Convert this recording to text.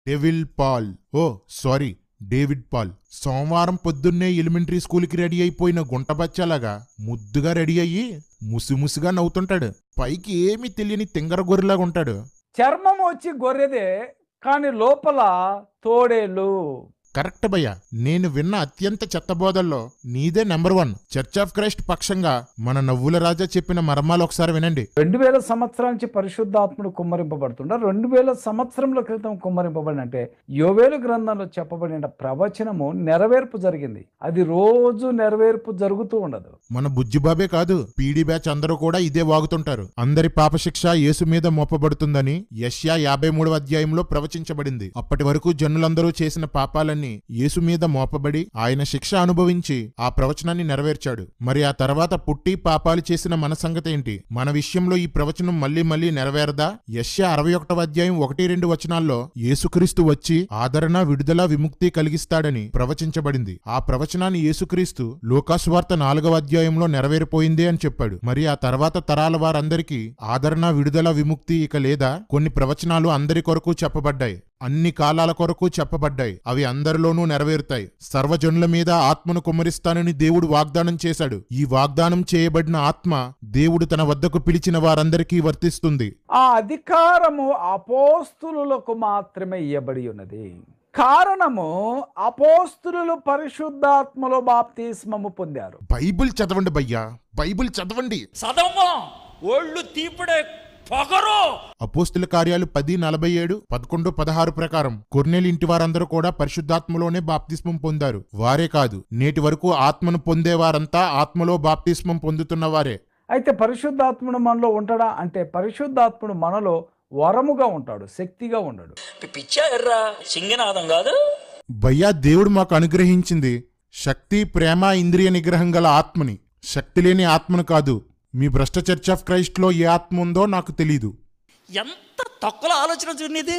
Devil Paul, ఓ sorry David Paul సోమవారం పొద్దున్నే elementary స్కూల్కి రెడీ అయిపోయిన గుంటబచ్చలాగా ముద్దుగా రెడీ అయ్యి ముసిముసిగా నవ్వుతుంటాడు. పైకి ఏమీ తెలియని తింగర గొర్రెలాగా ఉంటాడు. చర్మం వచ్చి గొర్రెదే, కానీ లోపల తోడేలు. కరెక్ట్ భయ్యా, నేను విన్న అత్యంత చెత్తబోధల్లో నీదే నెంబర్ 1. చర్చ్ ఆఫ్ క్రైస్ట్ పక్షంగా మన నవ్వుల రాజా చెప్పిన మర్మాలు ఒకసారి వినండి. 2000 సంవత్సరాల నుంచి పరిశుద్ధాత్ముడు కుమ్మరింపబడుతుండ 2000 సంవత్సరముల క్రితం కుమ్మరింపబడి అంటే యోవేలు గ్రంథంలో చెప్పబడిన ప్రవచనము నెరవేర్పు జరిగింది. అది రోజు నెరవేర్పు జరుగుతూ ఉండదు. మన బుజ్జిబాబే కాదు, పీడీ బ్యాచ్ అందరూ కూడా ఇదే వాగుతుంటారు. అందరి పాపశిక్ష యేసు మీద మోపబడుతుందని యెషయా 53వ అధ్యాయంలో ప్రవచించబడింది. అప్పటి వరకు జనులందరూ చేసిన పాపాలని యేసు మీద మోపబడి ఆయన శిక్ష అనుభవించి ఆ ప్రవచనాన్ని నెరవేర్చాడు. మరి ఆ తర్వాత పుట్టి పాపాలు చేసిన మన సంగతి ఏంటి? మన విషయంలో ఈ ప్రవచనం మళ్లీ మళ్లీ నెరవేరదా? యెషయా 61వ అధ్యాయం 1-2 వచనాల్లో యేసుక్రీస్తు వచ్చి ఆదరణ, విడుదల, విముక్తి కలిగిస్తాడని ప్రవచించబడింది. ఆ ప్రవచనాన్ని యేసుక్రీస్తు లూకాసువార్త 4వ అధ్యాయంలో నెరవేరిపోయింది అని చెప్పాడు. మరి ఆ తర్వాత తరాల వారందరికీ ఆదరణ, విడుదల, విముక్తి ఇక లేదా? కొన్ని ప్రవచనాలు అందరి కొరకు చెప్పబడ్డాయి, అన్ని కాలాల కొరకు చెప్పబడ్డాయి. అవి అందరిలోనూ నెరవేరుతాయి. సర్వజనుల మీద ఆత్మను కుమ్మరిస్తానని దేవుడు వాగ్దానం చేశాడు. ఈ వాగ్దానం చేయబడిన ఆత్మ దేవుడు తన వద్దకు పిలిచిన వారందరికీ వర్తిస్తుంది. ఆ అధికారము అపోస్తులులకు మాత్రమే ఇవ్వబడి ఉన్నది. కారణము అపోస్తులు పరిశుద్ధాత్మలో బాప్తిస్మము పొందారు. బైబిల్ చదవండి భయ్యా, బైబిల్ చదవండి. ఒళ్ళు తీపిడే పొగరు. అపోస్తుల కార్యాలు 10:47, 11-16 ప్రకారం కొర్నేలి ఇంటి వారందరూ కూడా పరిశుద్ధాత్మలోనే బాప్తిస్మం పొందారు. వారే కాదు, నేటి వరకు ఆత్మను పొందేవారంతా ఆత్మలో బాప్తిస్మం పొందుతున్న వారే. అయితే పరిశుద్ధాత్ముడు మనలో ఉంటాడా అంటే పరిశుద్ధాత్ముడు మనలో వరముగా ఉంటాడు, శక్తిగా ఉండడు. పిచ్చా ఎర్రా సింగనాదం కాదు భయ్యా, దేవుడు మాకు అనుగ్రహించింది శక్తి, ప్రేమ, ఇంద్రియ నిగ్రహం గల ఆత్మని, శక్తి లేని ఆత్మను కాదు. మీ భ్రష్ట చర్చ్ ఆఫ్ క్రైస్ట్ లో ఏ ఆత్మ ఉందో నాకు తెలీదు. ఎంత తక్కువ ఆలోచన చూడనిది.